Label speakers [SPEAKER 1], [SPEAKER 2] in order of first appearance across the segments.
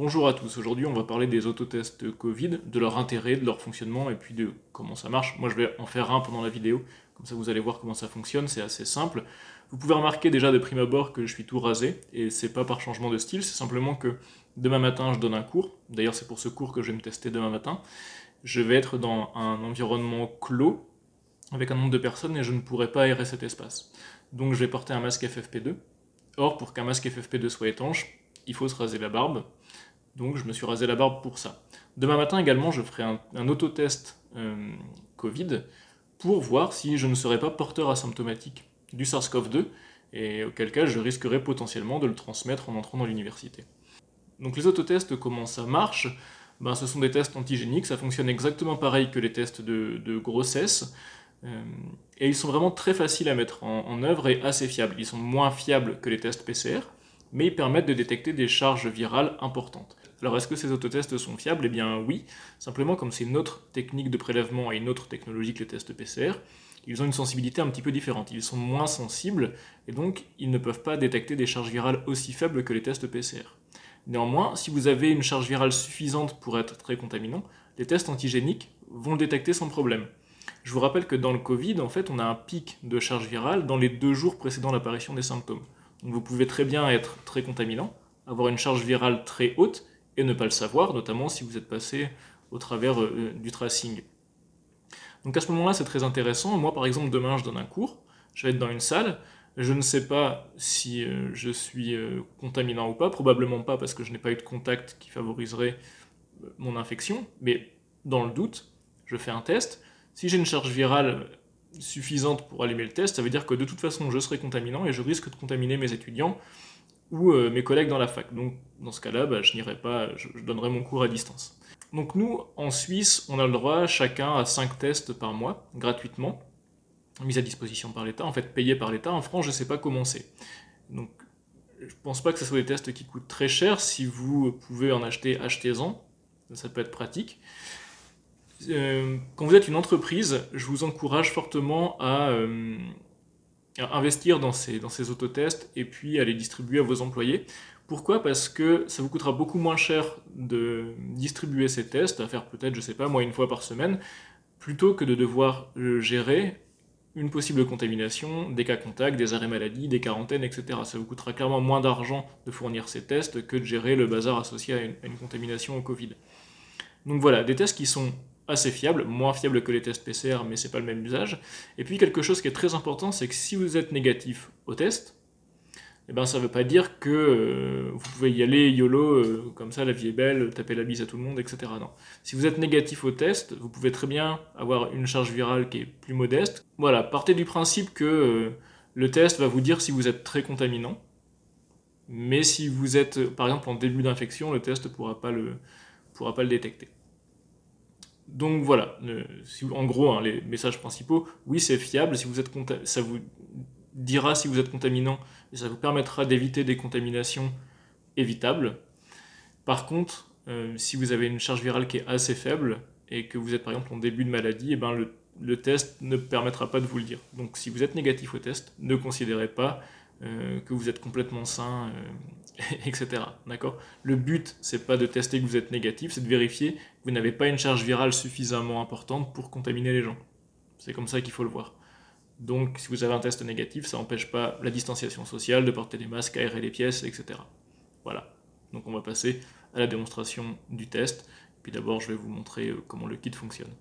[SPEAKER 1] Bonjour à tous, aujourd'hui on va parler des autotests Covid, de leur intérêt, de leur fonctionnement et puis de comment ça marche. Moi je vais en faire un pendant la vidéo, comme ça vous allez voir comment ça fonctionne, c'est assez simple. Vous pouvez remarquer déjà de prime abord que je suis tout rasé, et c'est pas par changement de style, c'est simplement que demain matin je donne un cours, d'ailleurs c'est pour ce cours que je vais me tester demain matin. Je vais être dans un environnement clos, avec un nombre de personnes et je ne pourrai pas aérer cet espace. Donc je vais porter un masque FFP2. Or, pour qu'un masque FFP2 soit étanche, il faut se raser la barbe. Donc je me suis rasé la barbe pour ça. Demain matin également, je ferai un autotest Covid pour voir si je ne serais pas porteur asymptomatique du SARS-CoV-2 et auquel cas je risquerais potentiellement de le transmettre en entrant dans l'université. Donc les autotests, comment ça marche? Ce sont des tests antigéniques, ça fonctionne exactement pareil que les tests de grossesse. Et ils sont vraiment très faciles à mettre en œuvre et assez fiables. Ils sont moins fiables que les tests PCR, mais ils permettent de détecter des charges virales importantes. Alors est-ce que ces autotests sont fiables? Eh bien oui, simplement comme c'est une autre technique de prélèvement et une autre technologie que les tests PCR, ils ont une sensibilité un petit peu différente. Ils sont moins sensibles et donc ils ne peuvent pas détecter des charges virales aussi faibles que les tests PCR. Néanmoins, si vous avez une charge virale suffisante pour être très contaminant, les tests antigéniques vont le détecter sans problème. Je vous rappelle que dans le Covid, en fait, on a un pic de charge virale dans les 2 jours précédant l'apparition des symptômes. Donc vous pouvez très bien être très contaminant, avoir une charge virale très haute et ne pas le savoir, notamment si vous êtes passé au travers du tracing. Donc à ce moment-là, c'est très intéressant. Moi, par exemple, demain, je donne un cours, je vais être dans une salle, je ne sais pas si je suis contaminant ou pas, probablement pas parce que je n'ai pas eu de contact qui favoriserait mon infection, mais dans le doute, je fais un test. Si j'ai une charge virale suffisante pour allumer le test, ça veut dire que de toute façon je serai contaminant et je risque de contaminer mes étudiants ou mes collègues dans la fac. Donc dans ce cas-là, je n'irai pas, je donnerai mon cours à distance. Donc nous, en Suisse, on a le droit chacun à 5 tests par mois, gratuitement, mis à disposition par l'État, en fait payés par l'État. En France, je ne sais pas comment c'est. Donc je ne pense pas que ce soit des tests qui coûtent très cher. Si vous pouvez en acheter, achetez-en. Ça peut être pratique. Quand vous êtes une entreprise, je vous encourage fortement à investir dans ces autotests et puis à les distribuer à vos employés. Pourquoi? Parce que ça vous coûtera beaucoup moins cher de distribuer ces tests, à faire peut-être, je sais pas, moi, une fois par semaine, plutôt que de devoir gérer une possible contamination, des cas contacts, des arrêts maladie, des quarantaines, etc. Ça vous coûtera clairement moins d'argent de fournir ces tests que de gérer le bazar associé à une contamination au Covid. Donc voilà, des tests qui sont assez fiables, moins fiables que les tests PCR, mais c'est pas le même usage. Et puis quelque chose qui est très important, c'est que si vous êtes négatif au test, ça ne veut pas dire que vous pouvez y aller YOLO, comme ça la vie est belle, taper la bise à tout le monde, etc. Non. Si vous êtes négatif au test, vous pouvez très bien avoir une charge virale qui est plus modeste. Voilà, partez du principe que le test va vous dire si vous êtes très contaminant, mais si vous êtes par exemple en début d'infection, le test ne pourra pas le détecter. Donc voilà, en gros, les messages principaux, oui c'est fiable, si vous êtes ça vous dira si vous êtes contaminant et ça vous permettra d'éviter des contaminations évitables. Par contre, si vous avez une charge virale qui est assez faible et que vous êtes par exemple en début de maladie, le test ne permettra pas de vous le dire. Donc si vous êtes négatif au test, ne considérez pas que vous êtes complètement sain, etc. D'accord? Le but, c'est pas de tester que vous êtes négatif, c'est de vérifier que vous n'avez pas une charge virale suffisamment importante pour contaminer les gens. C'est comme ça qu'il faut le voir. Donc, si vous avez un test négatif, ça n'empêche pas la distanciation sociale, de porter des masques, aérer les pièces, etc. Voilà. Donc, on va passer à la démonstration du test. Puis d'abord, je vais vous montrer comment le kit fonctionne.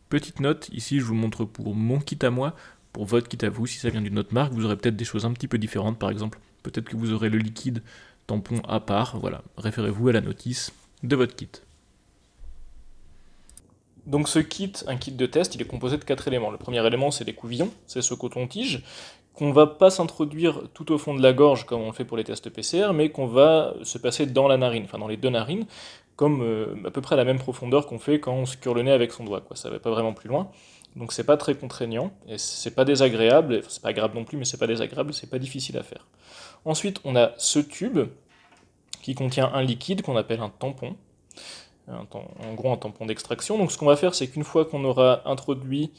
[SPEAKER 1] Petite note, ici, je vous montre pour mon kit à moi. Pour votre kit à vous, si ça vient d'une autre marque, vous aurez peut-être des choses un petit peu différentes. Par exemple, peut-être que vous aurez le liquide tampon à part. Voilà, référez-vous à la notice de votre kit. Donc ce kit, un kit de test, il est composé de 4 éléments. Le premier élément, c'est des couvillons, c'est ce coton-tige, qu'on va pas s'introduire tout au fond de la gorge comme on le fait pour les tests PCR, mais qu'on va se passer dans la narine, enfin dans les 2 narines, comme à peu près à la même profondeur qu'on fait quand on se cure le nez avec son doigt, quoi. Ça va pas vraiment plus loin. Donc c'est pas très contraignant, et c'est pas désagréable, c'est pas agréable non plus, mais c'est pas désagréable, c'est pas difficile à faire. Ensuite, on a ce tube qui contient un liquide qu'on appelle un tampon, en gros un tampon d'extraction. Donc ce qu'on va faire, c'est qu'une fois qu'on aura introduit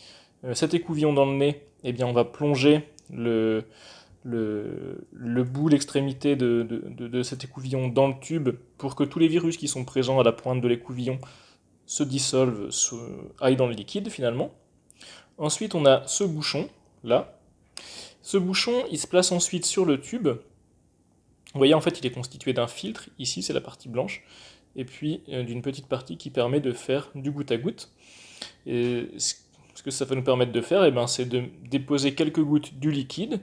[SPEAKER 1] cet écouvillon dans le nez, on va plonger le bout, l'extrémité de cet écouvillon dans le tube pour que tous les virus qui sont présents à la pointe de l'écouvillon se dissolvent, aillent dans le liquide finalement. Ensuite, on a ce bouchon là. Ce bouchon, il se place ensuite sur le tube. Vous voyez, en fait, il est constitué d'un filtre. Ici, c'est la partie blanche. Et puis, d'une petite partie qui permet de faire du goutte à goutte. Et ce que ça va nous permettre de faire, c'est de déposer quelques gouttes du liquide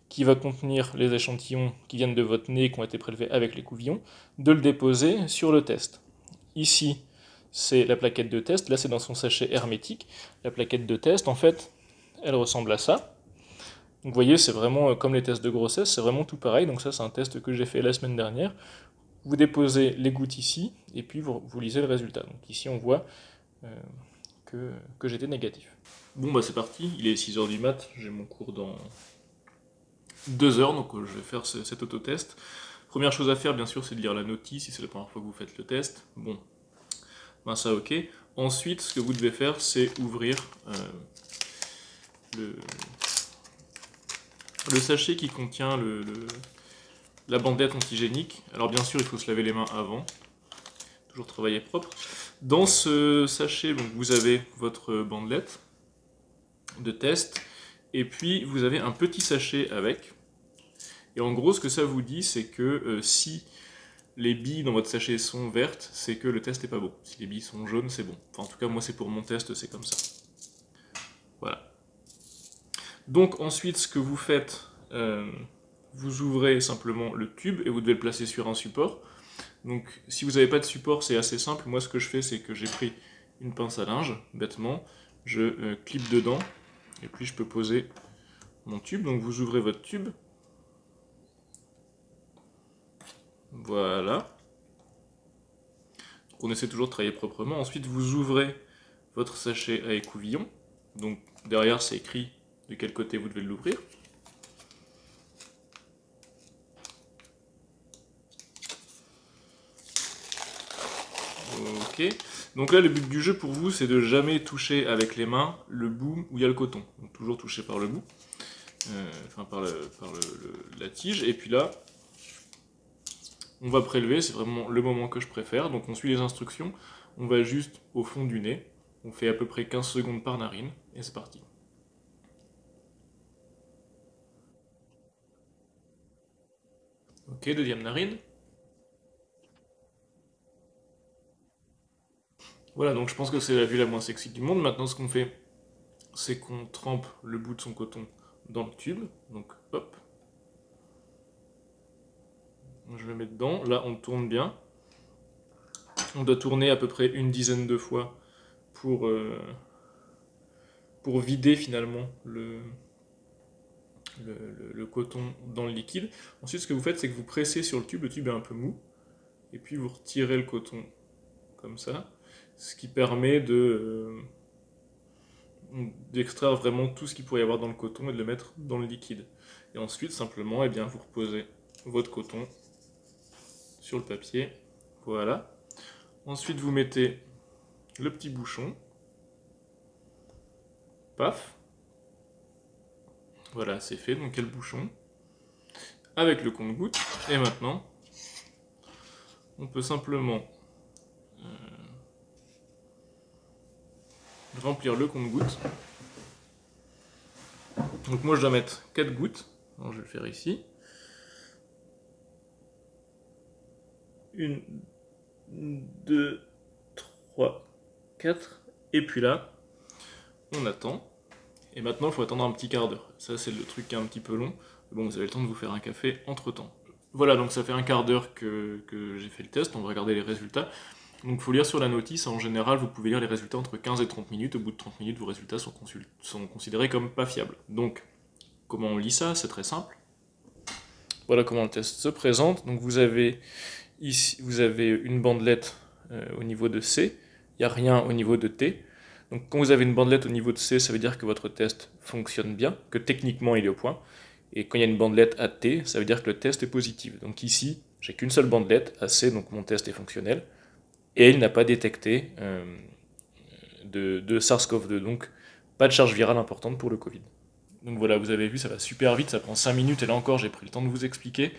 [SPEAKER 1] qui va contenir les échantillons qui viennent de votre nez et qui ont été prélevés avec l'écouvillon, de le déposer sur le test. Ici, c'est la plaquette de test. Là, c'est dans son sachet hermétique. La plaquette de test, en fait, elle ressemble à ça. Donc vous voyez, c'est vraiment comme les tests de grossesse, c'est vraiment tout pareil. Donc ça, c'est un test que j'ai fait la semaine dernière. Vous déposez les gouttes ici, et puis vous lisez le résultat. Donc ici, on voit que j'étais négatif. Bon, bah c'est parti, il est 6h du mat, j'ai mon cours dans 2 heures, donc je vais faire cet autotest. Première chose à faire, bien sûr, c'est de lire la notice, si c'est la première fois que vous faites le test. Bon, ben ça, ok. Ensuite, ce que vous devez faire, c'est ouvrir le sachet qui contient la bandelette antigénique. Alors bien sûr, il faut se laver les mains avant. Toujours travailler propre. Dans ce sachet, donc, vous avez votre bandelette de test. Et puis, vous avez un petit sachet avec. Et en gros, ce que ça vous dit, c'est que si les billes dans votre sachet sont vertes, c'est que le test n'est pas bon. Si les billes sont jaunes, c'est bon. Enfin, en tout cas, moi, c'est pour mon test, c'est comme ça. Voilà. Donc ensuite, ce que vous faites, vous ouvrez simplement le tube et vous devez le placer sur un support. Donc si vous n'avez pas de support, c'est assez simple. Moi, ce que je fais, c'est que j'ai pris une pince à linge, bêtement, je clip dedans, et puis je peux poser mon tube. Donc vous ouvrez votre tube. Voilà. Donc, on essaie toujours de travailler proprement. Ensuite, vous ouvrez votre sachet à écouvillon. Donc derrière, c'est écrit de quel côté vous devez l'ouvrir. Ok. Donc là, le but du jeu pour vous, c'est de jamais toucher avec les mains le bout où il y a le coton. Donc toujours toucher par le bout, enfin par la tige. Et puis là, on va prélever, c'est vraiment le moment que je préfère. Donc on suit les instructions, on va juste au fond du nez. On fait à peu près 15 secondes par narine, et c'est parti. Ok, deuxième narine. Voilà, donc je pense que c'est la vue la moins sexy du monde. Maintenant, ce qu'on fait, c'est qu'on trempe le bout de son coton dans le tube. Donc, hop. Je le mets dedans. Là, on tourne bien. On doit tourner à peu près une dizaine de fois pour vider finalement le coton dans le liquide. Ensuite, ce que vous faites, c'est que vous pressez sur le tube est un peu mou. Et puis, vous retirez le coton comme ça. Ce qui permet d'extraire vraiment tout ce qu'il pourrait y avoir dans le coton et de le mettre dans le liquide. Et ensuite, simplement, vous reposez votre coton sur le papier. Voilà. Ensuite, vous mettez le petit bouchon. Paf. Voilà, c'est fait. Donc, il y a le bouchon avec le compte-gouttes. Et maintenant, on peut simplement remplir le compte-gouttes. Donc moi je dois mettre 4 gouttes. Alors, je vais le faire ici. 1, 2, 3, 4. Et puis là, on attend. Et maintenant, il faut attendre un petit quart d'heure. Ça, c'est le truc qui est un petit peu long. Bon, vous avez le temps de vous faire un café entre-temps. Voilà, donc ça fait un quart d'heure que j'ai fait le test. On va regarder les résultats. Donc il faut lire sur la notice, en général vous pouvez lire les résultats entre 15 et 30 minutes, au bout de 30 minutes vos résultats sont considérés comme pas fiables. Donc comment on lit ça? C'est très simple. Voilà comment le test se présente. Donc vous avez ici une bandelette au niveau de C, il n'y a rien au niveau de T. Donc quand vous avez une bandelette au niveau de C, ça veut dire que votre test fonctionne bien, que techniquement il est au point. Et quand il y a une bandelette à T, ça veut dire que le test est positif. Donc ici, j'ai qu'une seule bandelette à C, donc mon test est fonctionnel. Et il n'a pas détecté de SARS-CoV-2, donc pas de charge virale importante pour le Covid. Donc voilà, vous avez vu, ça va super vite, ça prend 5 minutes, et là encore, j'ai pris le temps de vous expliquer.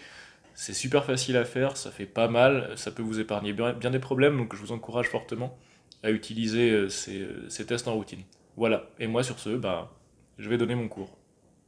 [SPEAKER 1] C'est super facile à faire, ça fait pas mal, ça peut vous épargner bien des problèmes, donc je vous encourage fortement à utiliser ces tests en routine. Voilà, et moi sur ce, bah, je vais donner mon cours.